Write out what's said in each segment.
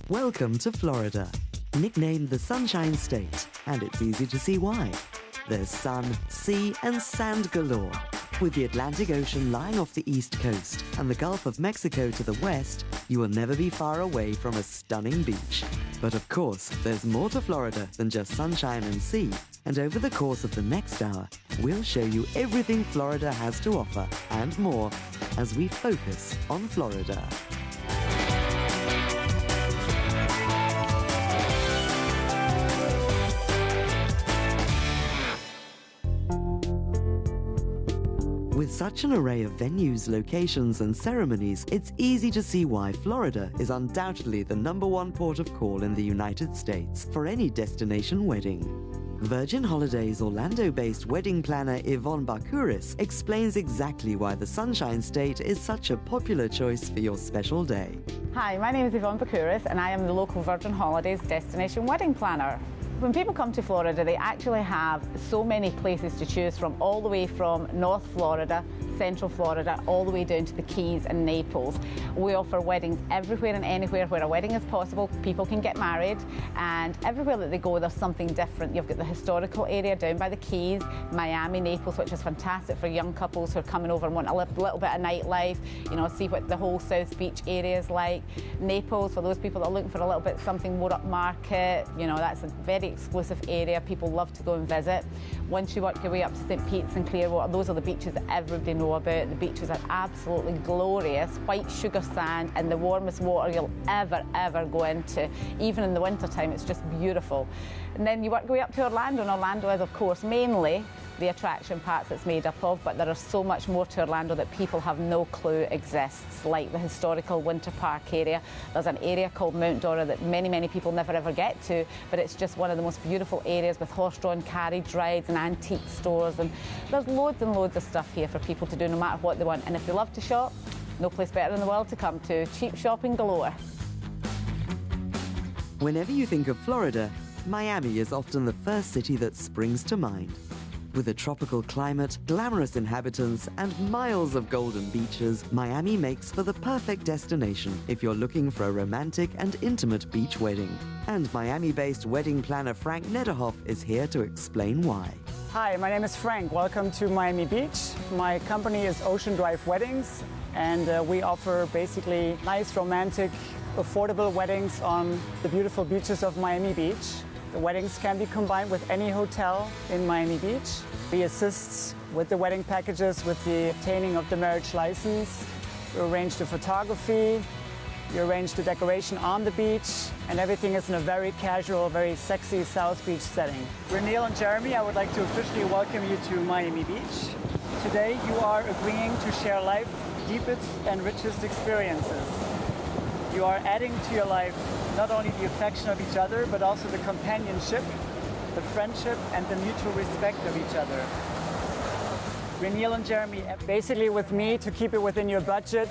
Welcome to Florida, nicknamed the Sunshine State, and it's easy to see why. There's sun, sea and sand galore. With the Atlantic Ocean lying off the east coast and the Gulf of Mexico to the west, you will never be far away from a stunning beach. But of course, there's more to Florida than just sunshine and sea. And over the course of the next hour, we'll show you everything Florida has to offer and more as we focus on Florida. With such an array of venues, locations and ceremonies, it's easy to see why Florida is undoubtedly the #1 port of call in the United States for any destination wedding. Virgin Holidays Orlando-based wedding planner Yvonne Barkouris explains exactly why the Sunshine State is such a popular choice for your special day. Hi, my name is Yvonne Barkouris and I am the local Virgin Holidays destination wedding planner. When people come to Florida, they actually have so many places to choose from, all the way from North Florida, Central Florida, all the way down to the Keys and Naples. We offer weddings everywhere and anywhere where a wedding is possible. People can get married, and everywhere that they go, there's something different. You've got the historical area down by the Keys, Miami, Naples, which is fantastic for young couples who are coming over and want a little bit of nightlife, you know, see what the whole South Beach area is like. Naples, for those people that are looking for a little bit something more upmarket, you know, that's a very exclusive area. People love to go and visit. Once you work your way up to St. Pete's and Clearwater, those are the beaches that everybody knows about. The beaches are absolutely glorious, white sugar sand and the warmest water you'll ever go into. Even in the winter time, it's just beautiful. And then you work your way up to Orlando, and Orlando is of course mainly the attraction parks it's made up of, but there is so much more to Orlando that people have no clue exists, like the historical winter park area. There's an area called Mount Dora that many people never ever get to, but it's just one of the most beautiful areas with horse-drawn carriage rides and antique stores, and there's loads and loads of stuff here for people to do no matter what they want. And if they love to shop, no place better in the world to come to. Cheap shopping galore. Whenever you think of Florida, Miami is often the first city that springs to mind. With a tropical climate, glamorous inhabitants, and miles of golden beaches, Miami makes for the perfect destination if you're looking for a romantic and intimate beach wedding. And Miami-based wedding planner Frank Nederhoff is here to explain why. Hi, my name is Frank. Welcome to Miami Beach. My company is Ocean Drive Weddings, and we offer basically nice, romantic, affordable weddings on the beautiful beaches of Miami Beach. The weddings can be combined with any hotel in Miami Beach. We assist with the wedding packages, with the obtaining of the marriage license. We arrange the photography, we arrange the decoration on the beach, and everything is in a very casual, very sexy South Beach setting. Reneel and Jeremy, I would like to officially welcome you to Miami Beach. Today you are agreeing to share life's deepest and richest experiences. You are adding to your life not only the affection of each other, but also the companionship, the friendship, and the mutual respect of each other. Reneel and Jeremy, basically with me, to keep it within your budget,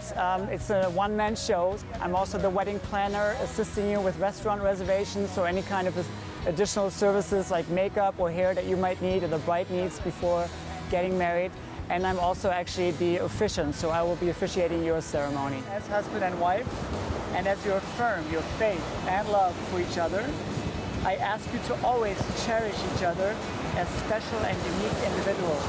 it's a one-man show. I'm also the wedding planner, assisting you with restaurant reservations or any kind of additional services like makeup or hair that you might need or the bride needs before getting married. And I'm also actually the officiant, so I will be officiating your ceremony. As husband and wife, and as you affirm your faith and love for each other, I ask you to always cherish each other as special and unique individuals.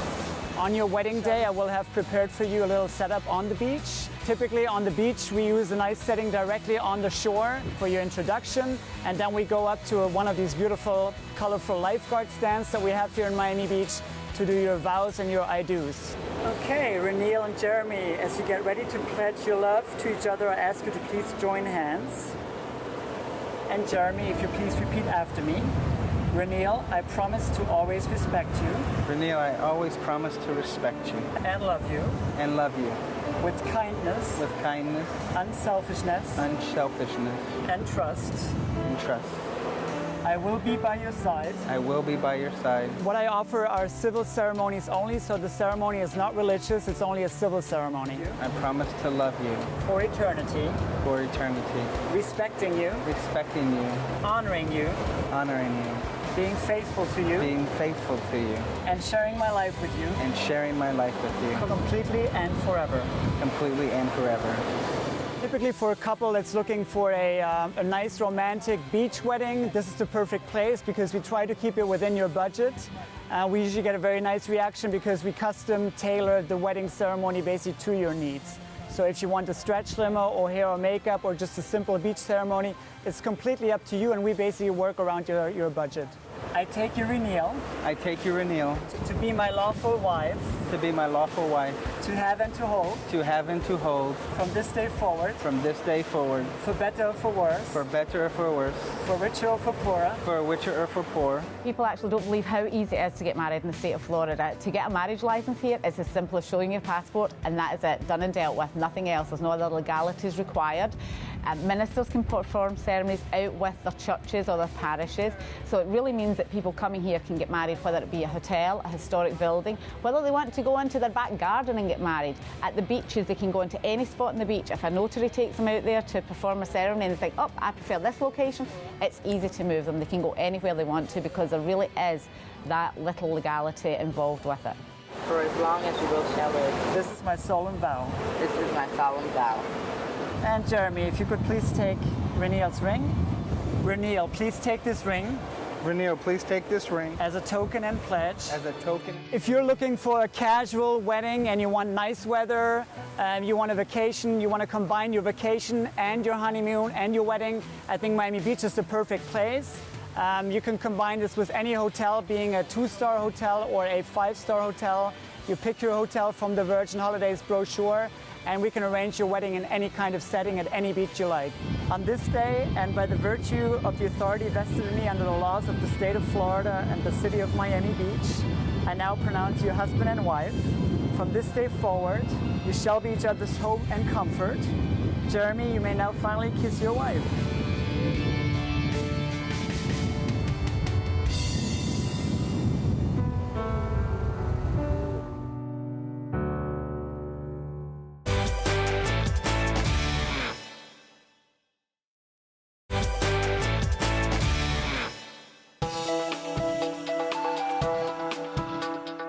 On your wedding day, I will have prepared for you a little setup on the beach. Typically on the beach, we use a nice setting directly on the shore for your introduction, and then we go up to one of these beautiful, colorful lifeguard stands that we have here in Miami Beach to do your vows and your I do's. Okay, Reneel and Jeremy, as you get ready to pledge your love to each other, I ask you to please join hands. And Jeremy, if you please repeat after me. Reneel, I promise to always respect you. Reneel, I always promise to respect you. And love you. And love you. With kindness. With kindness. Unselfishness. Unselfishness. And trust. And trust. I will be by your side. I will be by your side. What I offer are civil ceremonies only, so the ceremony is not religious, it's only a civil ceremony. I promise to love you. For eternity. For eternity. Respecting you. Respecting you. Honoring you. Honoring you. Being faithful to you. Being faithful to you. And sharing my life with you. And sharing my life with you. Completely and forever. Completely and forever. The Typically for a couple that's looking for a nice romantic beach wedding, this is the perfect place because we try to keep it within your budget. We usually get a very nice reaction because we custom tailor the wedding ceremony basically to your needs. So if you want a stretch limo or hair or makeup or just a simple beach ceremony, it's completely up to you, and we basically work around your budget. I take you, Reneel. I take you, Reneel. To be my lawful wife. To be my lawful wife. To have and to hold. To have and to hold. From this day forward. From this day forward. For better or for worse. For better or for worse. For richer or for poorer. For richer or for poor. People actually don't believe how easy it is to get married in the state of Florida. To get a marriage license here is as simple as showing your passport, and that is it, done and dealt with, nothing else. There's no other legalities required. Ministers can perform ceremonies out with their churches or their parishes, so it really means that people coming here can get married, whether it be a hotel, a historic building, whether they want to go into their back garden and get married. At the beaches, they can go into any spot on the beach. If a notary takes them out there to perform a ceremony and they think, oh, I prefer this location, it's easy to move them. They can go anywhere they want to because there really is that little legality involved with it. For as long as you will shall live. This is my solemn vow. This is my solemn vow. And Jeremy, if you could please take Reneel's ring. Reneel, please take this ring. Reneel, please take this ring. As a token and pledge. As a token. If you're looking for a casual wedding and you want nice weather, you want a vacation, you want to combine your vacation and your honeymoon and your wedding, I think Miami Beach is the perfect place. You can combine this with any hotel, being a 2-star hotel or a 5-star hotel. You pick your hotel from the Virgin Holidays brochure, and we can arrange your wedding in any kind of setting at any beach you like. On this day, and by the virtue of the authority vested in me under the laws of the state of Florida and the city of Miami Beach, I now pronounce you husband and wife. From this day forward, you shall be each other's hope and comfort. Jeremy, you may now finally kiss your wife.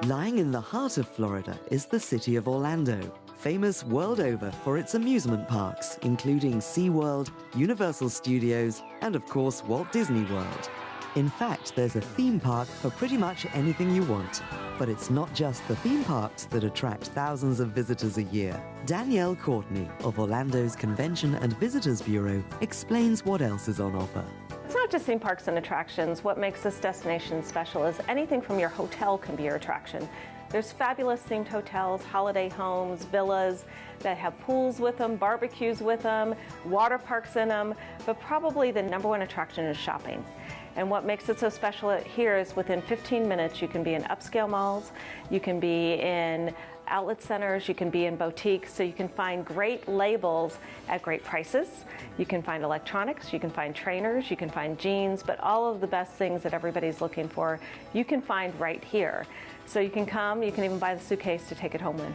Lying in the heart of Florida is the city of Orlando, famous world over for its amusement parks, including SeaWorld, Universal Studios, and of course Walt Disney World. In fact, there's a theme park for pretty much anything you want. But it's not just the theme parks that attract thousands of visitors a year. Danielle Courtney of Orlando's Convention and Visitors Bureau explains what else is on offer. It's not just theme parks and attractions. What makes this destination special is anything from your hotel can be your attraction. There's fabulous themed hotels, holiday homes, villas that have pools with them, barbecues with them, water parks in them, but probably the #1 attraction is shopping. And what makes it so special here is within 15 minutes you can be in upscale malls, you can be in outlet centers, you can be in boutiques, so you can find great labels at great prices. You can find electronics, you can find trainers, you can find jeans, but all of the best things that everybody's looking for, you can find right here. So you can come, you can even buy the suitcase to take it home in.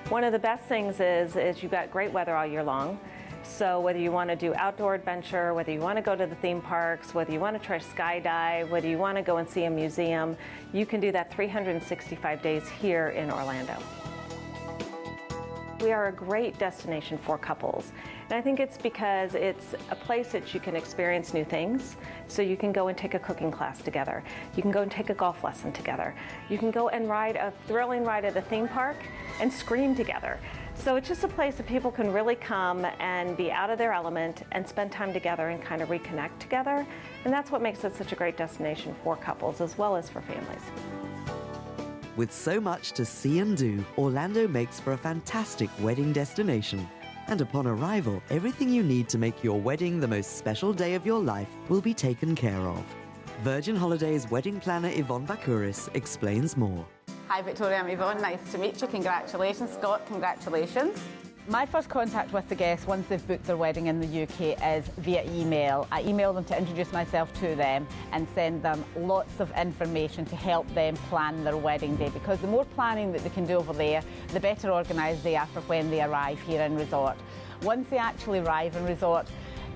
One of the best things is you've got great weather all year long. So whether you want to do outdoor adventure, whether you want to go to the theme parks, whether you want to try skydive, whether you want to go and see a museum, you can do that 365 days here in Orlando. We are a great destination for couples. And I think it's because it's a place that you can experience new things. So you can go and take a cooking class together. You can go and take a golf lesson together. You can go and ride a thrilling ride at the theme park and scream together. So it's just a place that people can really come and be out of their element and spend time together and kind of reconnect together. And that's what makes it such a great destination for couples as well as for families. With so much to see and do, Orlando makes for a fantastic wedding destination. And upon arrival, everything you need to make your wedding the most special day of your life will be taken care of. Virgin Holidays wedding planner Yvonne Bakuris explains more. Hi Victoria, I'm Yvonne, nice to meet you. Congratulations. Scott, congratulations. My first contact with the guests once they've booked their wedding in the UK is via email. I email them to introduce myself to them and send them lots of information to help them plan their wedding day, because the more planning that they can do over there, the better organised they are for when they arrive here in resort. Once they actually arrive in resort,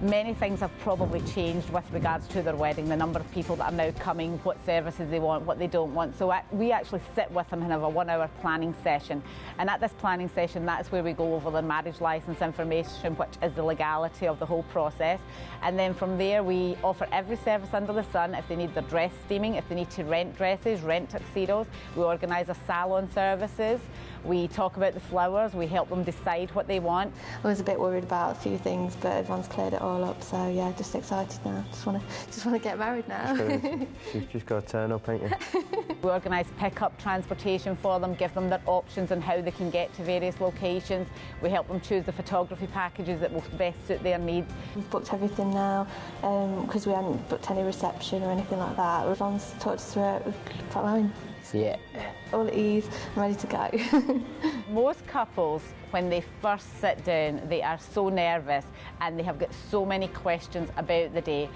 Many things have probably changed with regards to their wedding, the number of people that are now coming, what services they want, what they don't want. So we actually sit with them and have a 1-hour planning session. And at this planning session, that's where we go over their marriage license information, which is the legality of the whole process. And then from there, we offer every service under the sun. If they need their dress steaming, if they need to rent dresses, rent tuxedos, we organise a salon services. We talk about the flowers, we help them decide what they want. I was a bit worried about a few things, but everyone's cleared it all up, so yeah, just excited now. Just want to get married now. You've just got to turn up, ain't you? We organise pick-up transportation for them, give them their options on how they can get to various locations. We help them choose the photography packages that will best suit their needs. We've booked everything now, because we hadn't booked any reception or anything like that. Everyone's talked us through it. We've got mine. Yeah. All at ease, I'm ready to go. Most couples, when they first sit down, they are so nervous and they have got so many questions about the day.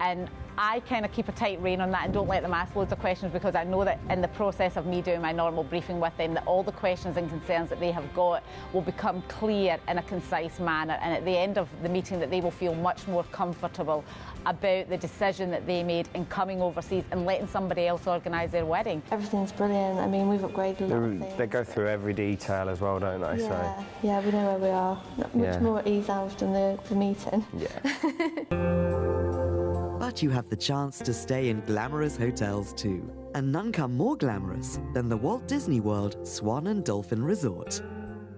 And I kind of keep a tight rein on that and don't let them ask loads of questions, because I know that in the process of me doing my normal briefing with them, that all the questions and concerns that they have got will become clear in a concise manner, and at the end of the meeting that they will feel much more comfortable about the decision that they made in coming overseas and letting somebody else organise their wedding. Everything's brilliant. I mean, we've upgraded a lot of things. They go through every detail as well, don't they? Yeah, yeah, we know where we are. Much more at ease after the meeting. Yeah. But you have the chance to stay in glamorous hotels too. And none come more glamorous than the Walt Disney World Swan and Dolphin Resort.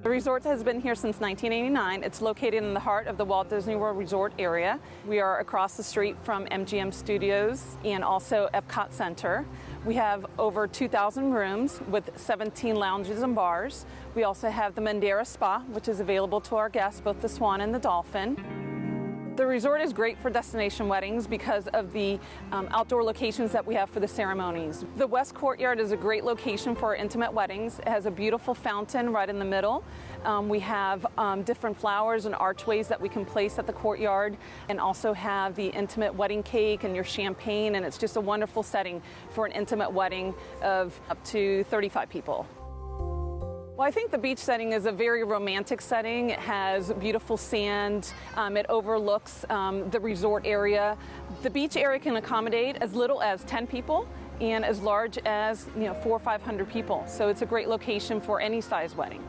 The resort has been here since 1989. It's located in the heart of the Walt Disney World Resort area. We are across the street from MGM Studios and also Epcot Center. We have over 2,000 rooms with 17 lounges and bars. We also have the Mandara Spa, which is available to our guests, both the Swan and the Dolphin. The resort is great for destination weddings because of the outdoor locations that we have for the ceremonies. The West Courtyard is a great location for our intimate weddings. It has a beautiful fountain right in the middle. We have different flowers and archways that we can place at the courtyard, and also have the intimate wedding cake and your champagne, and it's just a wonderful setting for an intimate wedding of up to 35 people. Well, I think the beach setting is a very romantic setting. It has beautiful sand. It overlooks the resort area. The beach area can accommodate as little as 10 people and as large as 400 or 500 people. So it's a great location for any size wedding.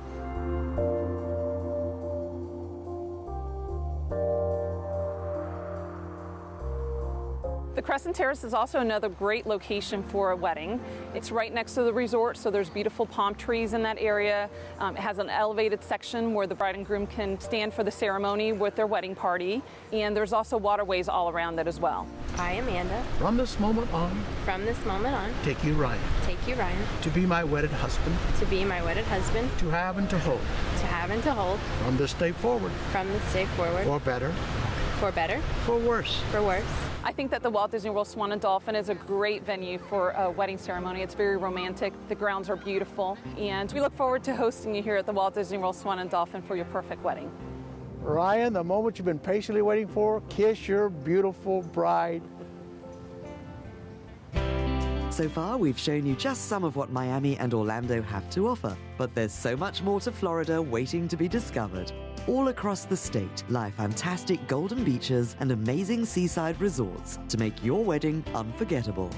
The Crescent Terrace is also another great location for a wedding. It's right next to the resort, so there's beautiful palm trees in that area. It has an elevated section where the bride and groom can stand for the ceremony with their wedding party. And there's also waterways all around it as well. I, Amanda. From this moment on. From this moment on. Take you, Ryan. Take you, Ryan. To be my wedded husband. To be my wedded husband. To have and to hold. To have and to hold. From this day forward. From this day forward. For better. For better. For worse. For worse. I think that the Walt Disney World Swan and Dolphin is a great venue for a wedding ceremony. It's very romantic. The grounds are beautiful. And we look forward to hosting you here at the Walt Disney World Swan and Dolphin for your perfect wedding. Ryan, the moment you've been patiently waiting for, kiss your beautiful bride. So far, we've shown you just some of what Miami and Orlando have to offer, but there's so much more to Florida waiting to be discovered. All across the state lie fantastic golden beaches and amazing seaside resorts to make your wedding unforgettable.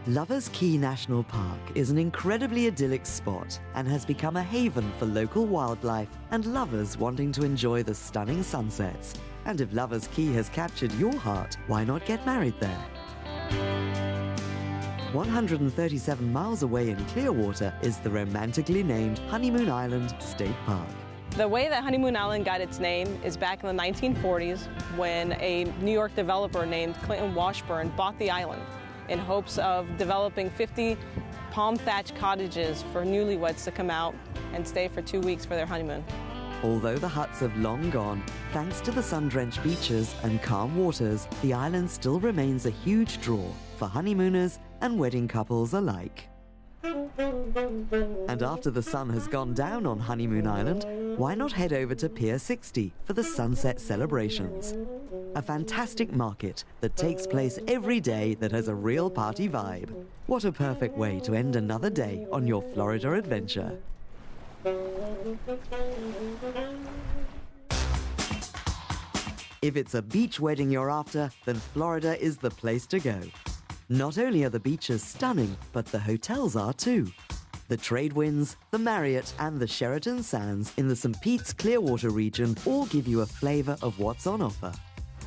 Lovers Key National Park is an incredibly idyllic spot and has become a haven for local wildlife and lovers wanting to enjoy the stunning sunsets. And if Lovers Key has captured your heart, why not get married there? 137 miles away in Clearwater is the romantically named Honeymoon Island State Park. The way that Honeymoon Island got its name is back in the 1940s when a New York developer named Clinton Washburn bought the island in hopes of developing 50 palm thatch cottages for newlyweds to come out and stay for 2 weeks for their honeymoon. Although the huts have long gone, thanks to the sun-drenched beaches and calm waters, the island still remains a huge draw for honeymooners and wedding couples alike. And after the sun has gone down on Honeymoon Island, why not head over to Pier 60 for the sunset celebrations? A fantastic market that takes place every day that has a real party vibe. What a perfect way to end another day on your Florida adventure. If it's a beach wedding you're after, then Florida is the place to go. Not only are the beaches stunning, but the hotels are too. The Tradewinds, the Marriott and the Sheraton Sands in the St. Pete's Clearwater region all give you a flavour of what's on offer.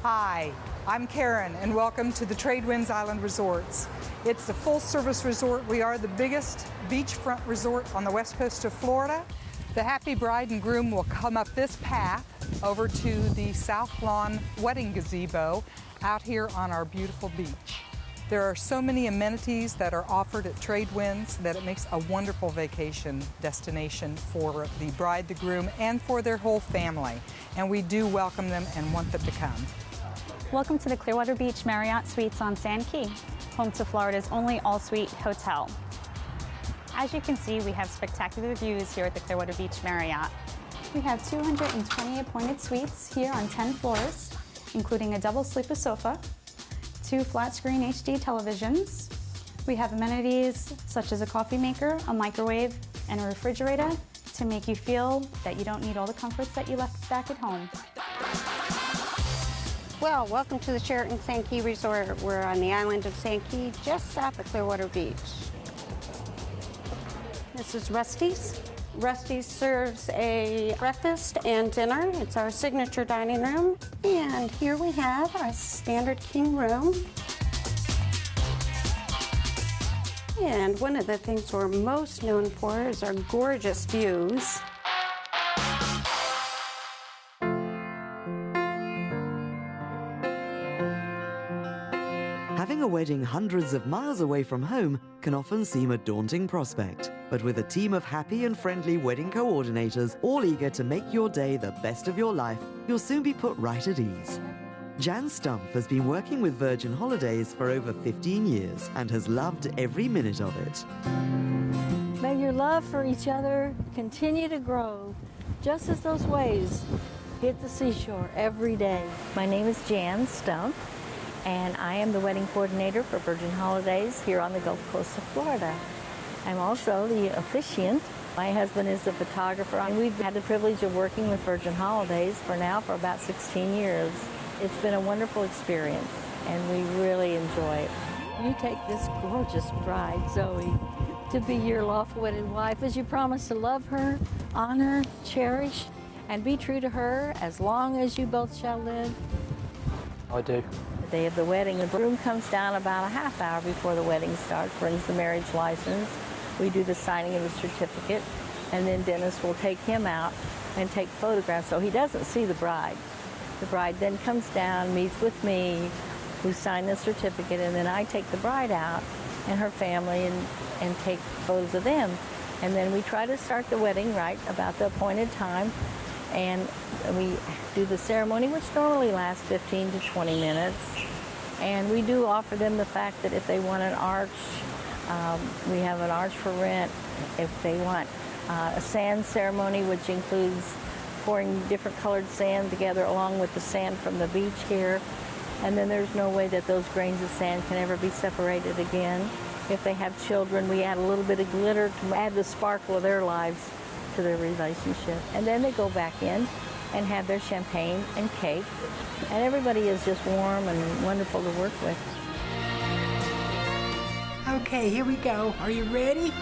Hi, I'm Karen and welcome to the Tradewinds Island Resorts. It's a full-service resort. We are the biggest beachfront resort on the west coast of Florida. The happy bride and groom will come up this path over to the South Lawn Wedding Gazebo out here on our beautiful beach. There are so many amenities that are offered at Tradewinds that it makes a wonderful vacation destination for the bride, the groom, and for their whole family. And we do welcome them and want them to come. Welcome to the Clearwater Beach Marriott Suites on Sand Key, home to Florida's only all-suite hotel. As you can see, we have spectacular views here at the Clearwater Beach Marriott. We have 220 appointed suites here on 10 floors, including a double sleeper sofa, 2 flat-screen HD televisions. We have amenities such as a coffee maker, a microwave, and a refrigerator to make you feel that you don't need all the comforts that you left back at home. Well, welcome to the Sheraton Sand Key Resort. We're on the island of Sand Key, just south of Clearwater Beach. This is Rusty's. Rusty's serves a breakfast and dinner. It's our signature dining room. And here we have our standard king room. And one of the things we're most known for is our gorgeous views. Having a wedding hundreds of miles away from home can often seem a daunting prospect. But with a team of happy and friendly wedding coordinators, all eager to make your day the best of your life, you'll soon be put right at ease. Jan Stumpf has been working with Virgin Holidays for over 15 years and has loved every minute of it. May your love for each other continue to grow, just as those waves hit the seashore every day. My name is Jan Stumpf, and I am the wedding coordinator for Virgin Holidays here on the Gulf Coast of Florida. I'm also the officiant. My husband is the photographer, and we've had the privilege of working with Virgin Holidays for about 16 years. It's been a wonderful experience, and we really enjoy it. You take this gorgeous bride, Zoe, to be your lawful wedded wife as you promise to love her, honor, cherish, and be true to her as long as you both shall live. I do. The day of the wedding, the groom comes down about a half hour before the wedding starts, brings the marriage license. We do the signing of the certificate, and then Dennis will take him out and take photographs so he doesn't see the bride. The bride then comes down, meets with me, who signed the certificate, and then I take the bride out and her family and take photos of them. And then we try to start the wedding right about the appointed time, and we do the ceremony, which normally lasts 15 to 20 minutes. And we do offer them the fact that if they want an arch, we have an arch for rent. If they want a sand ceremony, which includes pouring different colored sand together along with the sand from the beach here. And then there's no way that those grains of sand can ever be separated again. If they have children, we add a little bit of glitter to add the sparkle of their lives to their relationship. And then they go back in and have their champagne and cake. And everybody is just warm and wonderful to work with. Okay, here we go. Are you ready?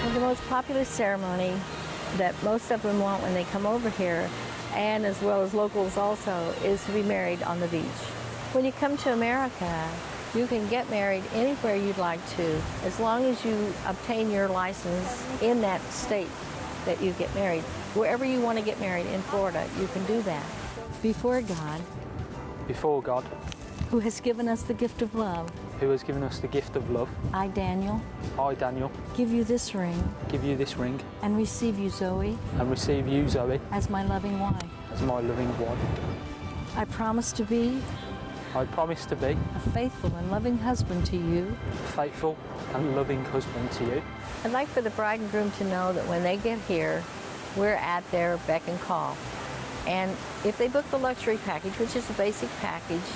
Well, the most popular ceremony that most of them want when they come over here, and as well as locals also, is to be married on the beach. When you come to America, you can get married anywhere you'd like to, as long as you obtain your license in that state that you get married. Wherever you want to get married in Florida, you can do that. Before God, who has given us the gift of love, I, Daniel, give you this ring, and receive you, Zoe, as my loving wife. I promise to be a faithful and loving husband to you. I'd like for the bride and groom to know that when they get here, we're at their beck and call. And if they book the luxury package, which is a basic package,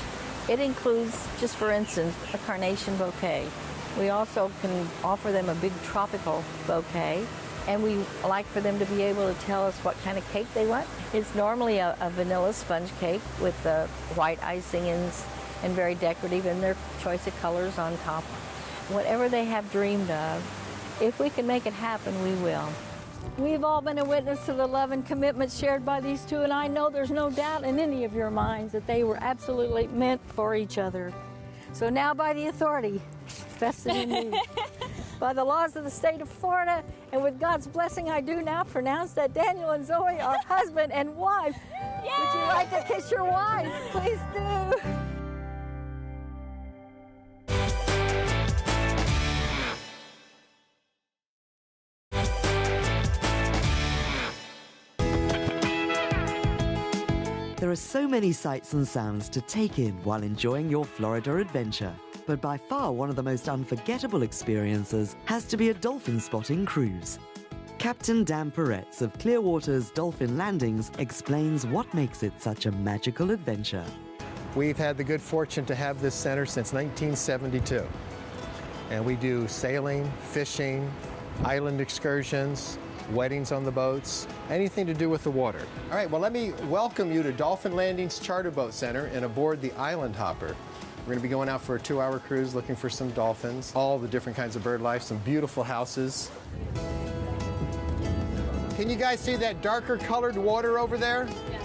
it includes, just for instance, a carnation bouquet. We also can offer them a big tropical bouquet. And we like for them to be able to tell us what kind of cake they want. It's normally a vanilla sponge cake with the white icing and very decorative, and their choice of colors on top. Whatever they have dreamed of, if we can make it happen, we will. We've all been a witness to the love and commitment shared by these two, and I know there's no doubt in any of your minds that they were absolutely meant for each other. So now, by the authority vested in me, by the laws of the state of Florida, and with God's blessing, I do now pronounce that Daniel and Zoe are husband and wife. Yay! Would you like to kiss your wife? Please do. There are so many sights and sounds to take in while enjoying your Florida adventure. But by far one of the most unforgettable experiences has to be a dolphin spotting cruise. Captain Dan Peretz of Clearwater's Dolphin Landings explains what makes it such a magical adventure. We've had the good fortune to have this center since 1972. And we do sailing, fishing, island excursions, weddings on the boats, anything to do with the water. All right, well, let me welcome you to Dolphin Landings Charter Boat Center and aboard the Island Hopper. We're going to be going out for a 2-hour cruise looking for some dolphins, all the different kinds of bird life, some beautiful houses. Can you guys see that darker colored water over there? Yeah.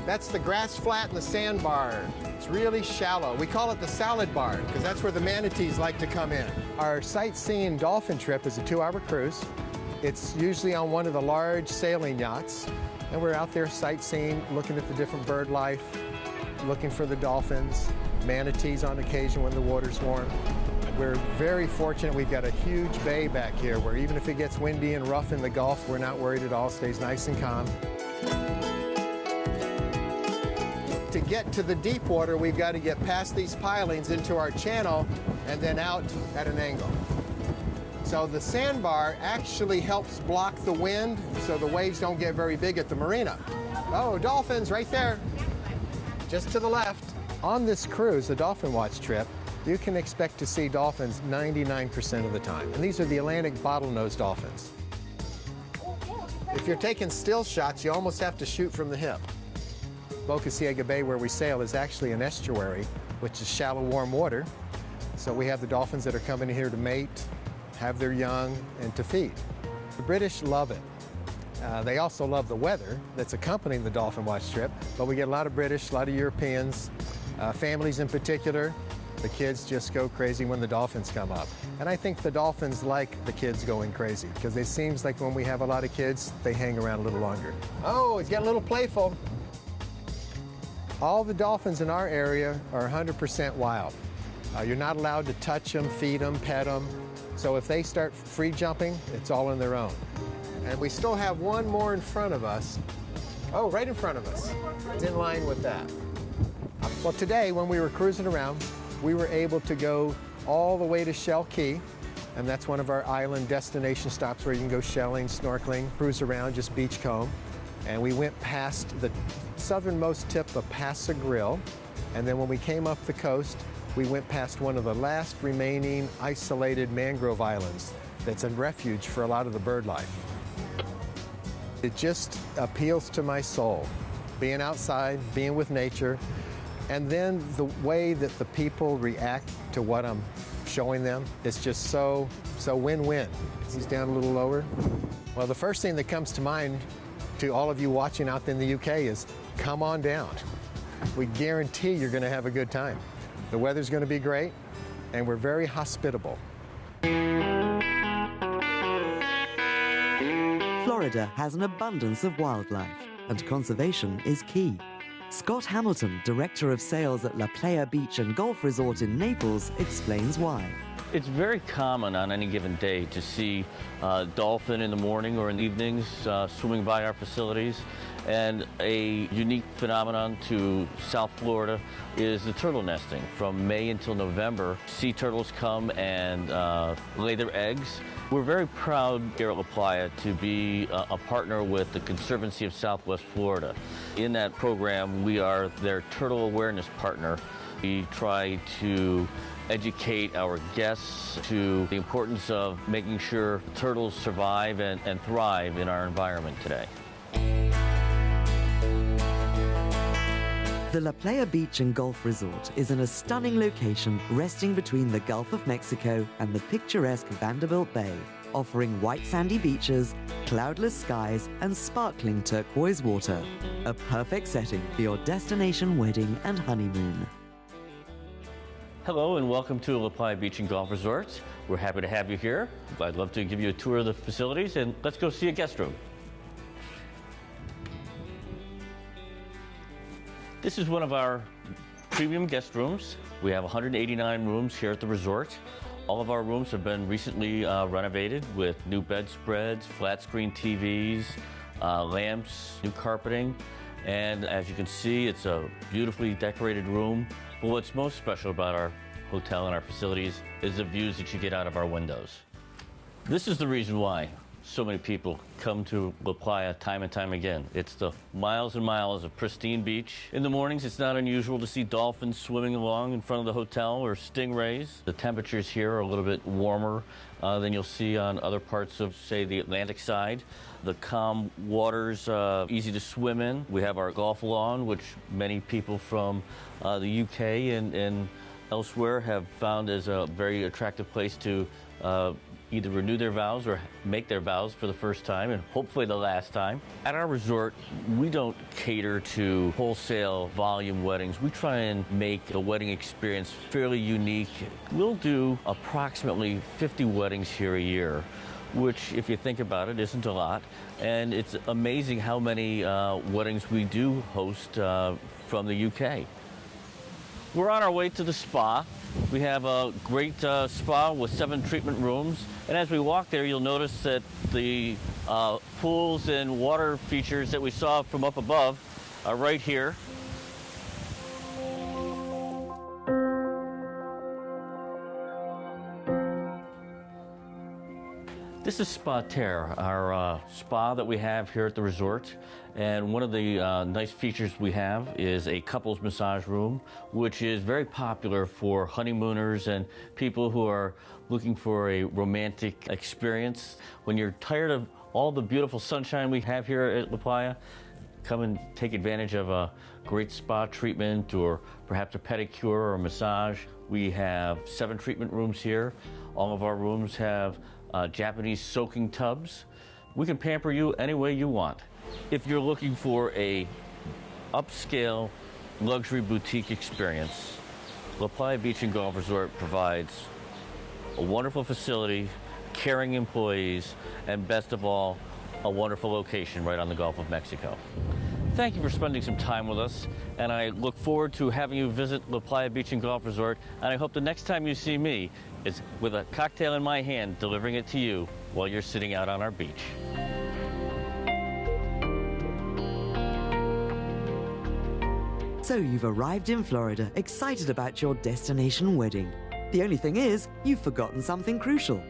That's the grass flat and the sandbar. It's really shallow. We call it the salad bar because that's where the manatees like to come in. Our sightseeing dolphin trip is a 2-hour cruise. It's usually on one of the large sailing yachts, and we're out there sightseeing, looking at the different bird life, looking for the dolphins, manatees on occasion when the water's warm. We're very fortunate. We've got a huge bay back here where even if it gets windy and rough in the Gulf, we're not worried at all. It stays nice and calm. To get to the deep water, we've got to get past these pilings into our channel and then out at an angle. So the sandbar actually helps block the wind so the waves don't get very big at the marina. Oh, dolphins right there, just to the left. On this cruise, the Dolphin Watch trip, you can expect to see dolphins 99% of the time. And these are the Atlantic bottlenose dolphins. If you're taking still shots, you almost have to shoot from the hip. Boca Ciega Bay, where we sail, is actually an estuary, which is shallow, warm water. So we have the dolphins that are coming here to mate, have their young, and to feed. The British love it. They also love the weather that's accompanying the Dolphin Watch trip, but we get a lot of British, a lot of Europeans, families in particular. The kids just go crazy when the dolphins come up. And I think the dolphins like the kids going crazy because it seems like when we have a lot of kids, they hang around a little longer. Oh, it's getting a little playful. All the dolphins in our area are 100% wild. You're not allowed to touch them, feed them, pet them. So if they start free jumping, it's all on their own. And we still have one more in front of us. Oh, right in front of us. It's in line with that. Well, today when we were cruising around, we were able to go all the way to Shell Key, and that's one of our island destination stops where you can go shelling, snorkeling, cruise around, just beachcomb. And we went past the southernmost tip of Paso Grill, and then when we came up the coast, we went past one of the last remaining isolated mangrove islands that's a refuge for a lot of the bird life. It just appeals to my soul, being outside, being with nature, and then the way that the people react to what I'm showing them, it's just so win-win. He's down a little lower. Well, the first thing that comes to mind to all of you watching out in the UK is come on down. We guarantee you're going to have a good time. The weather's going to be great, and we're very hospitable. Florida has an abundance of wildlife, and conservation is key. Scott Hamilton, Director of Sales at La Playa Beach and Golf Resort in Naples, explains why. It's very common on any given day to see dolphin in the morning or in the evenings swimming by our facilities. And a unique phenomenon to South Florida is the turtle nesting. From May until November, sea turtles come and lay their eggs. We're very proud here at La Playa to be a partner with the Conservancy of Southwest Florida. In that program, we are their turtle awareness partner. We try to educate our guests to the importance of making sure turtles survive and thrive in our environment today. The La Playa Beach and Golf Resort is in a stunning location resting between the Gulf of Mexico and the picturesque Vanderbilt Bay, offering white sandy beaches, cloudless skies, and sparkling turquoise water. A perfect setting for your destination wedding and honeymoon. Hello and welcome to La Playa Beach and Golf Resort. We're happy to have you here. I'd love to give you a tour of the facilities, and let's go see a guest room. This is one of our premium guest rooms. We have 189 rooms here at the resort. All of our rooms have been recently renovated with new bedspreads, flat screen TVs, lamps, new carpeting. And as you can see, it's a beautifully decorated room. But what's most special about our hotel and our facilities is the views that you get out of our windows. This is the reason why so many people come to La Playa time and time again. It's the miles and miles of pristine beach. In the mornings, it's not unusual to see dolphins swimming along in front of the hotel or stingrays. The temperatures here are a little bit warmer than you'll see on other parts of, say, the Atlantic side. The calm waters, easy to swim in. We have our golf lawn, which many people from the UK and elsewhere have found as a very attractive place to either renew their vows or make their vows for the first time and hopefully the last time. At our resort, we don't cater to wholesale volume weddings. We try and make the wedding experience fairly unique. We'll do approximately 50 weddings here a year, which, if you think about it, isn't a lot. And it's amazing how many weddings we do host from the UK. We're on our way to the spa. We have a great spa with 7 treatment rooms. And as we walk there, you'll notice that the pools and water features that we saw from up above are right here. This is Spa Terre, our spa that we have here at the resort. And one of the nice features we have is a couples massage room, which is very popular for honeymooners and people who are looking for a romantic experience. When you're tired of all the beautiful sunshine we have here at La Playa, come and take advantage of a great spa treatment or perhaps a pedicure or a massage. We have 7 treatment rooms here. All of our rooms have Japanese soaking tubs. We can pamper you any way you want. If you're looking for a upscale luxury boutique experience, La Playa Beach and Golf Resort provides a wonderful facility, caring employees, and best of all, a wonderful location right on the Gulf of Mexico. Thank you for spending some time with us, and I look forward to having you visit La Playa Beach and Golf Resort, and I hope the next time you see me is with a cocktail in my hand, delivering it to you while you're sitting out on our beach. So you've arrived in Florida, excited about your destination wedding. The only thing is, you've forgotten something crucial.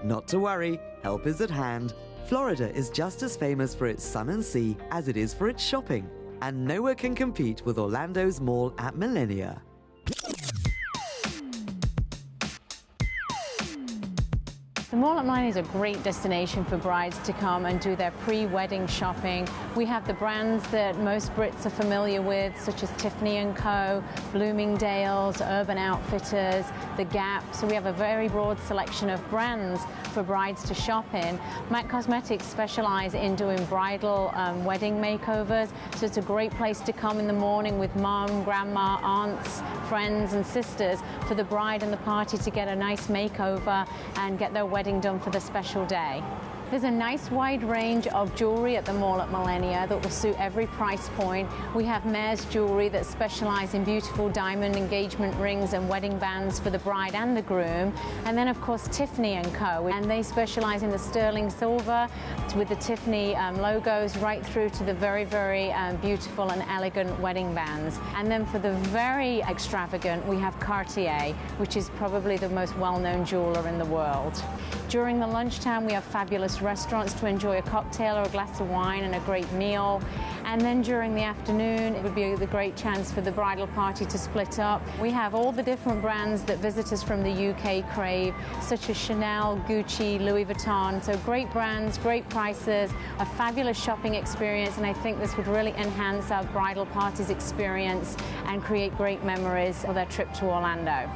Not to worry, help is at hand. Florida is just as famous for its sun and sea as it is for its shopping, and nowhere can compete with Orlando's mall at Millenia. The mall at Millenia is a great destination for brides to come and do their pre-wedding shopping. We have the brands that most Brits are familiar with, such as Tiffany & Co., Bloomingdale's, Urban Outfitters, The Gap. So we have a very broad selection of brands for brides to shop in. MAC Cosmetics specialize in doing bridal wedding makeovers, so it's a great place to come in the morning with mom, grandma, aunts, friends and sisters for the bride and the party to get a nice makeover and get their wedding done for the special day. There's a nice wide range of jewelry at the mall at Millenia that will suit every price point. We have Mare's Jewelry that specialize in beautiful diamond engagement rings and wedding bands for the bride and the groom. And then of course Tiffany & Co. And they specialize in the sterling silver with the Tiffany logos right through to the very, very beautiful and elegant wedding bands. And then for the very extravagant, we have Cartier, which is probably the most well-known jeweler in the world. During the lunchtime, we have fabulous restaurants to enjoy a cocktail or a glass of wine and a great meal. And then during the afternoon, it would be the great chance for the bridal party to split up. We have all the different brands that visitors from the UK crave, such as Chanel, Gucci, Louis Vuitton. So great brands, great prices, a fabulous shopping experience, and I think this would really enhance our bridal party's experience and create great memories of their trip to Orlando.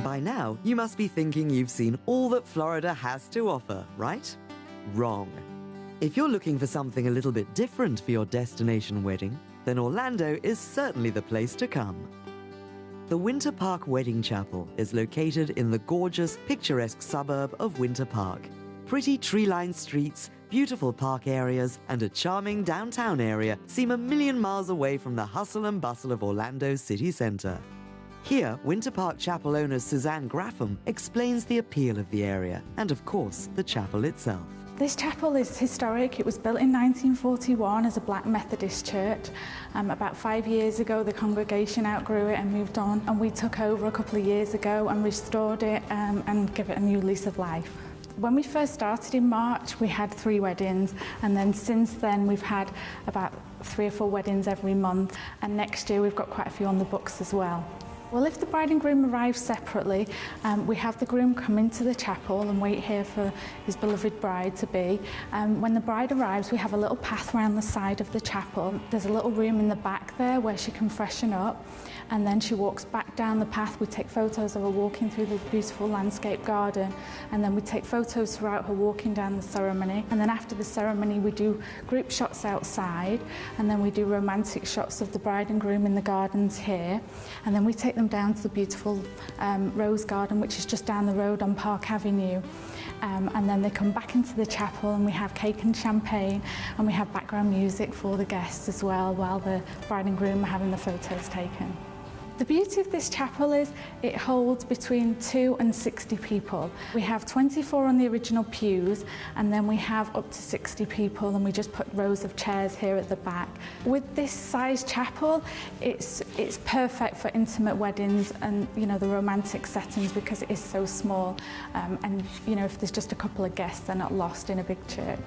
By now, you must be thinking you've seen all that Florida has to offer, right? Wrong. If you're looking for something a little bit different for your destination wedding, then Orlando is certainly the place to come. The Winter Park Wedding Chapel is located in the gorgeous, picturesque suburb of Winter Park. Pretty tree-lined streets, beautiful park areas, and a charming downtown area seem a million miles away from the hustle and bustle of Orlando's city center. Here, Winter Park Chapel owner Suzanne Graffam explains the appeal of the area and, of course, the chapel itself. This chapel is historic. It was built in 1941 as a Black Methodist church. About 5 years ago, the congregation outgrew it and moved on, and we took over a couple of years ago and restored it and gave it a new lease of life. When we first started in March, we had 3 weddings, and then since then we've had about 3 or 4 weddings every month, and next year we've got quite a few on the books as well. Well, if the bride and groom arrive separately, we have the groom come into the chapel and wait here for his beloved bride-to-be. When the bride arrives, we have a little path around the side of the chapel. There's a little room in the back there where she can freshen up, and then she walks back down the path. We take photos of her walking through the beautiful landscape garden, and then we take photos throughout her walking down the ceremony. And then after the ceremony, we do group shots outside, and then we do romantic shots of the bride and groom in the gardens here, and then we take them down to the beautiful rose garden, which is just down the road on Park Avenue. And then they come back into the chapel, and we have cake and champagne, and we have background music for the guests as well while the bride and groom are having the photos taken. The beauty of this chapel is it holds between 2 and 60 people. We have 24 on the original pews, and then we have up to 60 people, and we just put rows of chairs here at the back. With this size chapel, it's perfect for intimate weddings and, you know, the romantic settings, because it is so small. And, you know, if there's just a couple of guests, they're not lost in a big church.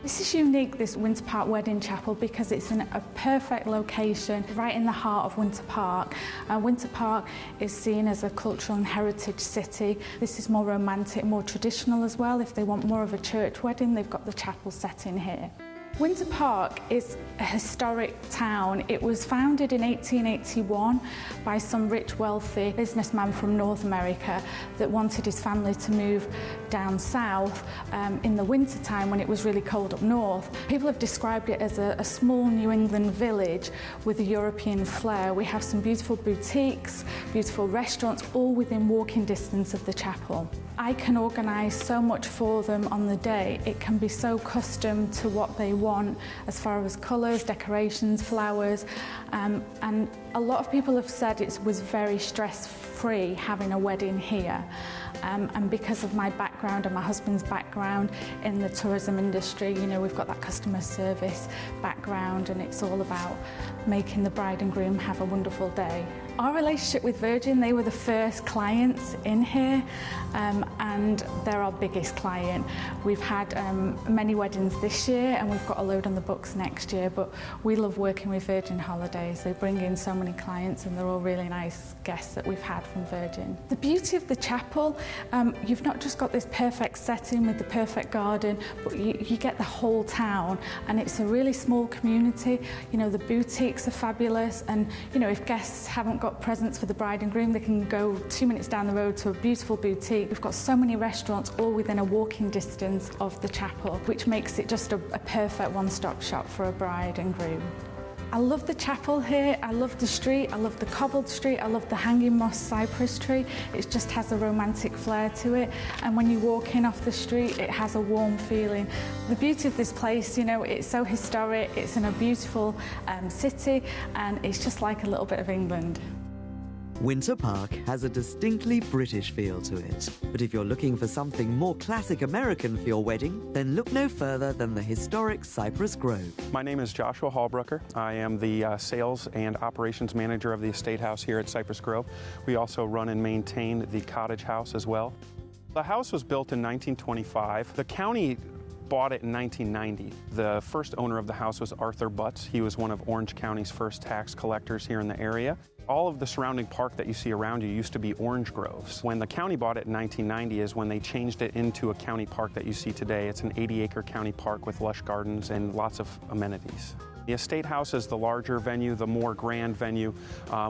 This is unique, this Winter Park Wedding Chapel, because it's in a perfect location right in the heart of Winter Park. Winter Park is seen as a cultural and heritage city. This is more romantic, more traditional as well. If they want more of a church wedding, they've got the chapel set in here. Winter Park is a historic town. It was founded in 1881 by some rich, wealthy businessman from North America that wanted his family to move down south in the winter time when it was really cold up north. People have described it as a small New England village with a European flair. We have some beautiful boutiques, beautiful restaurants, all within walking distance of the chapel. I can organise so much for them on the day. It can be so custom to what they want as far as colours, decorations, flowers, and a lot of people have said it was very stress-free having a wedding here. And because of my background and my husband's background in the tourism industry, you know, we've got that customer service background, and it's all about making the bride and groom have a wonderful day. Our relationship with Virgin, they were the first clients in here, and they're our biggest client. We've had many weddings this year, and we've got a load on the books next year, but we love working with Virgin Holidays. They bring in so many clients, and they're all really nice guests that we've had from Virgin. The beauty of the chapel, you've not just got this perfect setting with the perfect garden, but you get the whole town, and it's a really small community. You know, the boutiques are fabulous, and you know, if guests haven't got presents for the bride and groom, they can go 2 minutes down the road to a beautiful boutique. We've got so many restaurants all within a walking distance of the chapel, which makes it just a perfect one-stop shop for a bride and groom. I love the chapel here, I love the street, I love the cobbled street, I love the hanging moss cypress tree. It just has a romantic flair to it, and when you walk in off the street, it has a warm feeling. The beauty of this place, you know, it's so historic, it's in a beautiful city, and it's just like a little bit of England. Winter Park has a distinctly British feel to it. But if you're looking for something more classic American for your wedding, then look no further than the historic Cypress Grove. My name is Joshua Hallbrucker. I am the sales and operations manager of the estate house here at Cypress Grove. We also run and maintain the cottage house as well. The house was built in 1925. The county bought it in 1990. The first owner of the house was Arthur Butts. He was one of Orange County's first tax collectors here in the area. All of the surrounding park that you see around you used to be orange groves. When the county bought it in 1990 is when they changed it into a county park that you see today. It's an 80-acre county park with lush gardens and lots of amenities. The estate house is the larger venue, the more grand venue.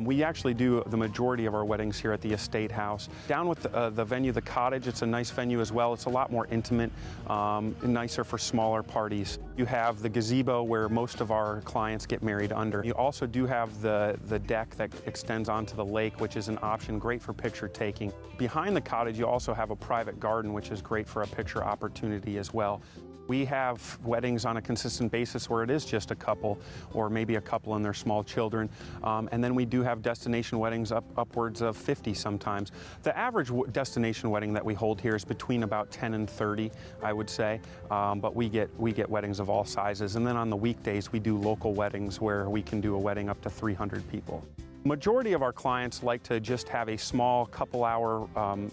We actually do the majority of our weddings here at the estate house. Down with the venue, the cottage, it's a nice venue as well. It's a lot more intimate, nicer for smaller parties. You have the gazebo where most of our clients get married under. You also do have the deck that extends onto the lake, which is an option, great for picture taking. Behind the cottage, you also have a private garden, which is great for a picture opportunity as well. We have weddings on a consistent basis where it is just a couple or maybe a couple and their small children. And then we do have destination weddings upwards of 50 sometimes. The average destination wedding that we hold here is between about 10 and 30, I would say. But we get weddings of all sizes. And then on the weekdays, we do local weddings where we can do a wedding up to 300 people. Majority of our clients like to just have a small couple-hour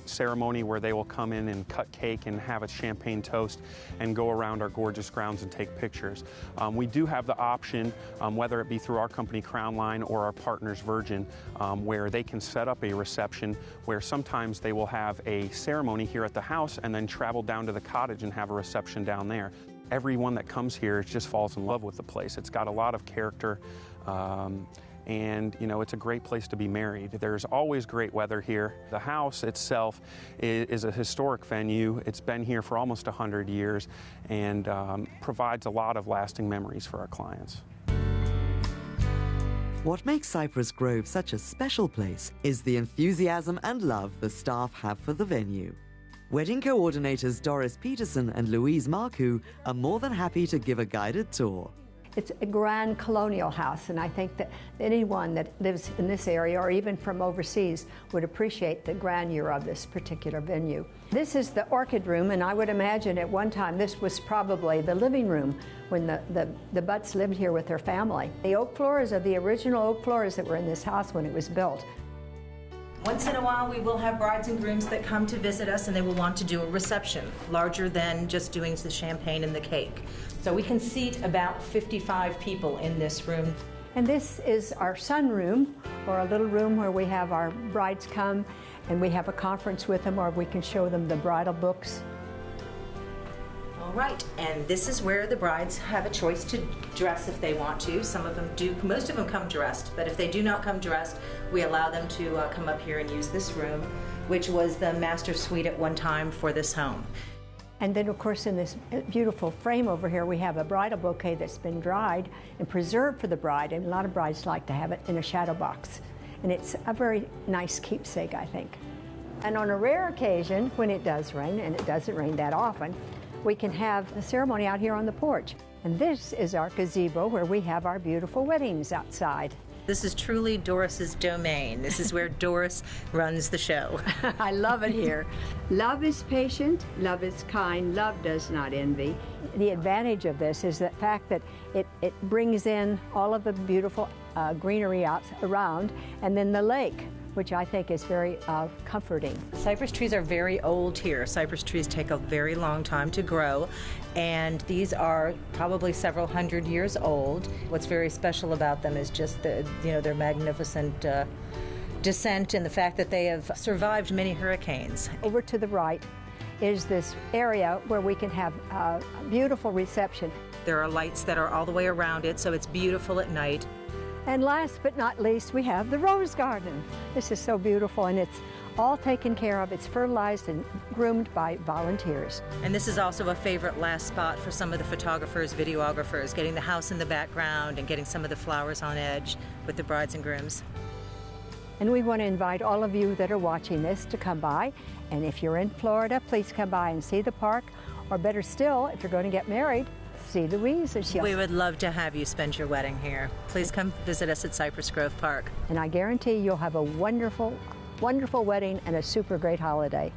ceremony where they will come in and cut cake and have a champagne toast and go around our gorgeous grounds and take pictures. We do have the option, whether it be through our company Crown Line or our partners Virgin, where they can set up a reception where sometimes they will have a ceremony here at the house and then travel down to the cottage and have a reception down there. Everyone that comes here just falls in love with the place. It's got a lot of character. And you know, it's a great place to be married. There's always great weather here. The house itself is a historic venue. It's been here for almost 100 years and provides a lot of lasting memories for our clients. What makes Cypress Grove such a special place is the enthusiasm and love the staff have for the venue. Wedding coordinators Doris Peterson and Louise Marcoux are more than happy to give a guided tour. It's a grand colonial house, and I think that anyone that lives in this area or even from overseas would appreciate the grandeur of this particular venue. This is the orchid room, and I would imagine at one time this was probably the living room when the Butts lived here with their family. The oak floors are the original oak floors that were in this house when it was built. Once in a while, we will have brides and grooms that come to visit us, and they will want to do a reception, larger than just doing the champagne and the cake. So we can seat about 55 people in this room. And this is our sunroom, or a little room where we have our brides come, and we have a conference with them, or we can show them the bridal books. All right, and this is where the brides have a choice to dress if they want to. Some of them do, most of them come dressed, but if they do not come dressed, we allow them to come up here and use this room, which was the master suite at one time for this home. And then, of course, in this beautiful frame over here, we have a bridal bouquet that's been dried and preserved for the bride, and a lot of brides like to have it in a shadow box. And it's a very nice keepsake, I think. And on a rare occasion, when it does rain, and it doesn't rain that often, we can have a ceremony out here on the porch. And this is our gazebo where we have our beautiful weddings outside. This is truly Doris's domain. This is where Doris runs the show. I love it here. Love is patient, love is kind, love does not envy. The advantage of this is the fact that it brings in all of the beautiful greenery out around, and then the lake, which I think is very comforting. Cypress trees are very old here. Cypress trees take a very long time to grow, and these are probably several hundred years old. What's very special about them is just their magnificent descent and the fact that they have survived many hurricanes. Over to the right is this area where we can have a beautiful reception. There are lights that are all the way around it, so it's beautiful at night. And last but not least, we have the rose garden. This is so beautiful, and it's all taken care of. It's fertilized and groomed by volunteers. And this is also a favorite last spot for some of the photographers, videographers, getting the house in the background and getting some of the flowers on edge with the brides and grooms. And we want to invite all of you that are watching this to come by. And if you're in Florida, please come by and see the park. Or better still, if you're going to get married, see Louise. We would love to have you spend your wedding here. Please come visit us at Cypress Grove Park. And I guarantee you'll have a wonderful, wonderful wedding and a super great holiday.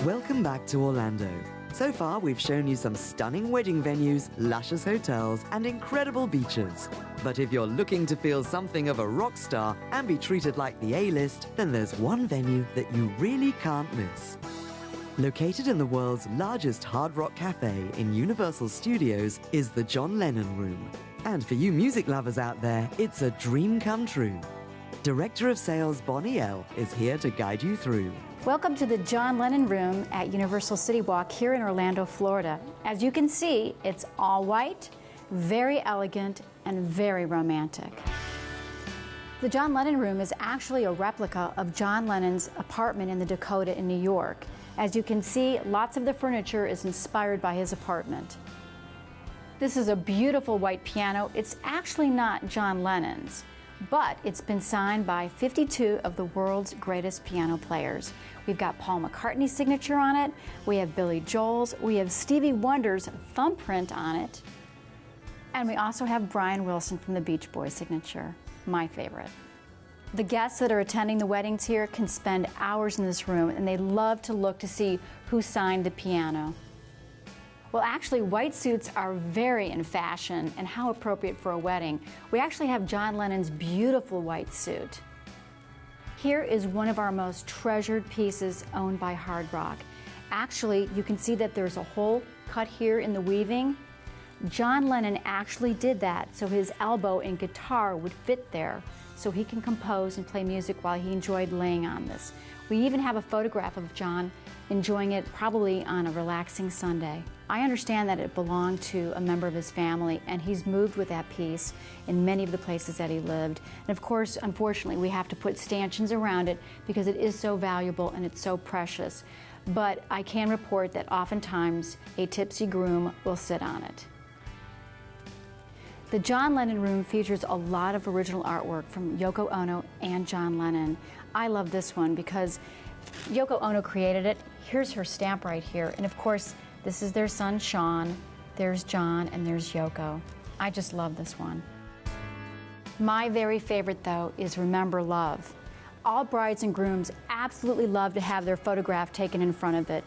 Welcome back to Orlando. So far, we've shown you some stunning wedding venues, luscious hotels, and incredible beaches. But if you're looking to feel something of a rock star and be treated like the A-list, then there's one venue that you really can't miss. Located in the world's largest hard rock cafe in Universal Studios is the John Lennon Room. And for you music lovers out there, it's a dream come true. Director of Sales Bonnie L is here to guide you through. Welcome to the John Lennon Room at Universal City Walk here in Orlando, Florida. As you can see, it's all white, very elegant, and very romantic. The John Lennon Room is actually a replica of John Lennon's apartment in the Dakota in New York. As you can see, lots of the furniture is inspired by his apartment. This is a beautiful white piano. It's actually not John Lennon's, but it's been signed by 52 of the world's greatest piano players. We've got Paul McCartney's signature on it, we have Billy Joel's, we have Stevie Wonder's thumbprint on it, and we also have Brian Wilson from the Beach Boys signature, my favorite. The guests that are attending the weddings here can spend hours in this room, and they love to look to see who signed the piano. Well, actually, white suits are very in fashion, and how appropriate for a wedding. We actually have John Lennon's beautiful white suit. Here is one of our most treasured pieces owned by Hard Rock. Actually, you can see that there's a hole cut here in the weaving. John Lennon actually did that so his elbow and guitar would fit there, so he can compose and play music while he enjoyed laying on this. We even have a photograph of John enjoying it probably on a relaxing Sunday. I understand that it belonged to a member of his family, and he's moved with that piece in many of the places that he lived. And of course, unfortunately, we have to put stanchions around it because it is so valuable and it's so precious. But I can report that oftentimes a tipsy groom will sit on it. The John Lennon Room features a lot of original artwork from Yoko Ono and John Lennon. I love this one because Yoko Ono created it. Here's her stamp right here. And of course, this is their son, Sean. There's John, and there's Yoko. I just love this one. My very favorite, though, is Remember Love. All brides and grooms absolutely love to have their photograph taken in front of it.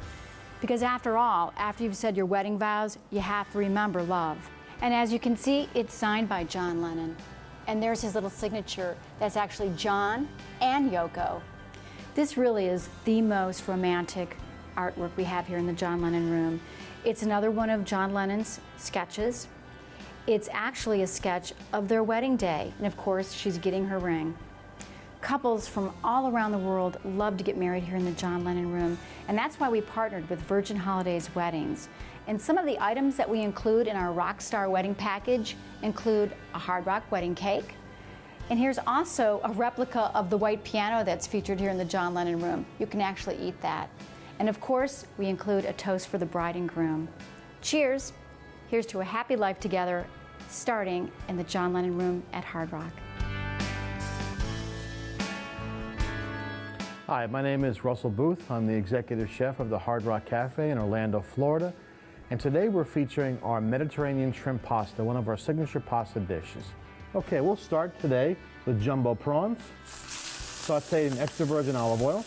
Because after all, after you've said your wedding vows, you have to remember love. And as you can see, it's signed by John Lennon. And there's his little signature. That's actually John and Yoko. This really is the most romantic artwork we have here in the John Lennon Room. It's another one of John Lennon's sketches. It's actually a sketch of their wedding day, and of course, she's getting her ring. Couples from all around the world love to get married here in the John Lennon Room, and that's why we partnered with Virgin Holidays Weddings. And some of the items that we include in our Rockstar Wedding Package include a Hard Rock wedding cake, and here's also a replica of the white piano that's featured here in the John Lennon Room. You can actually eat that. And of course, we include a toast for the bride and groom. Cheers! Here's to a happy life together, starting in the John Lennon Room at Hard Rock. Hi, my name is Russell Booth. I'm the executive chef of the Hard Rock Cafe in Orlando, Florida. And today we're featuring our Mediterranean shrimp pasta, one of our signature pasta dishes. Okay, we'll start today with jumbo prawns, sauteed in extra virgin olive oil.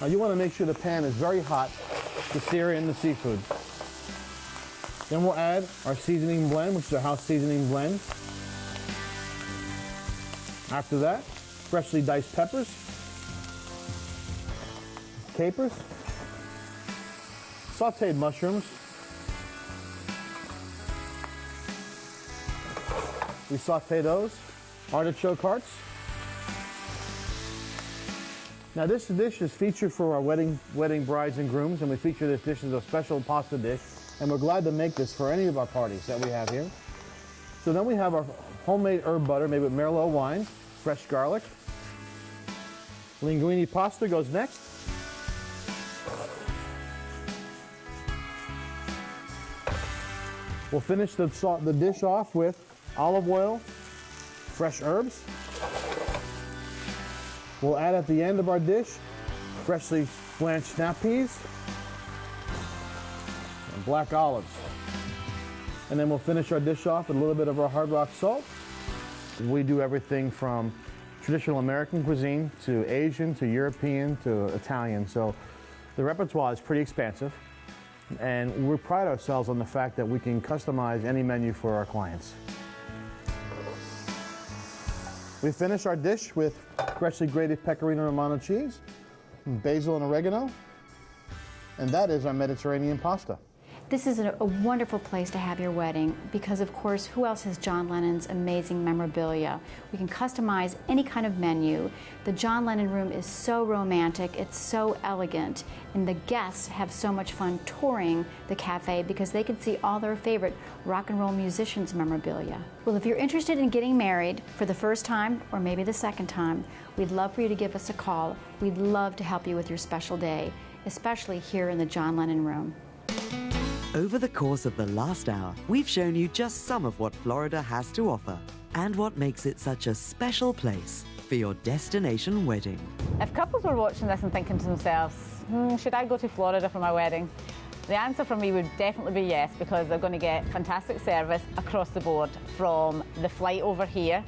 Now you want to make sure the pan is very hot to sear in the seafood. Then we'll add our seasoning blend, which is our house seasoning blend. After that, freshly diced peppers, capers, sauteed mushrooms. We saute those, artichoke hearts. Now this dish is featured for our wedding brides and grooms, and we feature this dish as a special pasta dish, and we're glad to make this for any of our parties that we have here. So then we have our homemade herb butter made with Merlot wine, fresh garlic. Linguine pasta goes next. We'll finish the dish off with olive oil, fresh herbs. We'll add at the end of our dish freshly blanched snap peas and black olives. And then we'll finish our dish off with a little bit of our Hard Rock salt. We do everything from traditional American cuisine to Asian to European to Italian. So the repertoire is pretty expansive, and we pride ourselves on the fact that we can customize any menu for our clients. We finish our dish with freshly grated pecorino romano cheese, basil and oregano, and that is our Mediterranean pasta. This is a wonderful place to have your wedding because, of course, who else has John Lennon's amazing memorabilia? We can customize any kind of menu. The John Lennon room is so romantic, it's so elegant, and the guests have so much fun touring the cafe because they can see all their favorite rock and roll musicians' memorabilia. Well, if you're interested in getting married for the first time or maybe the second time, we'd love for you to give us a call. We'd love to help you with your special day, especially here in the John Lennon room. Over the course of the last hour, we've shown you just some of what Florida has to offer and what makes it such a special place for your destination wedding. If couples were watching this and thinking to themselves, should I go to Florida for my wedding? The answer from me would definitely be yes, because they're going to get fantastic service across the board from the flight over here.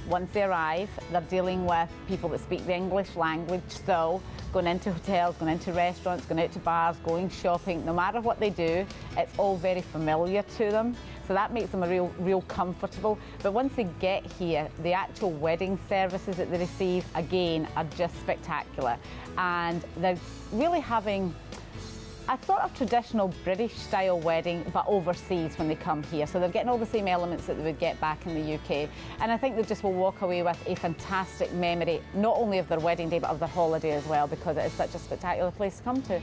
Once they arrive, they're dealing with people that speak the English language, so going into hotels, going into restaurants, going out to bars, going shopping, no matter what they do, it's all very familiar to them. So that makes them real comfortable. But once they get here, the actual wedding services that they receive, again, are just spectacular. And they're really having a sort of traditional British style wedding, but overseas when they come here. So they're getting all the same elements that they would get back in the UK. And I think they just will walk away with a fantastic memory, not only of their wedding day, but of their holiday as well, because it is such a spectacular place to come to.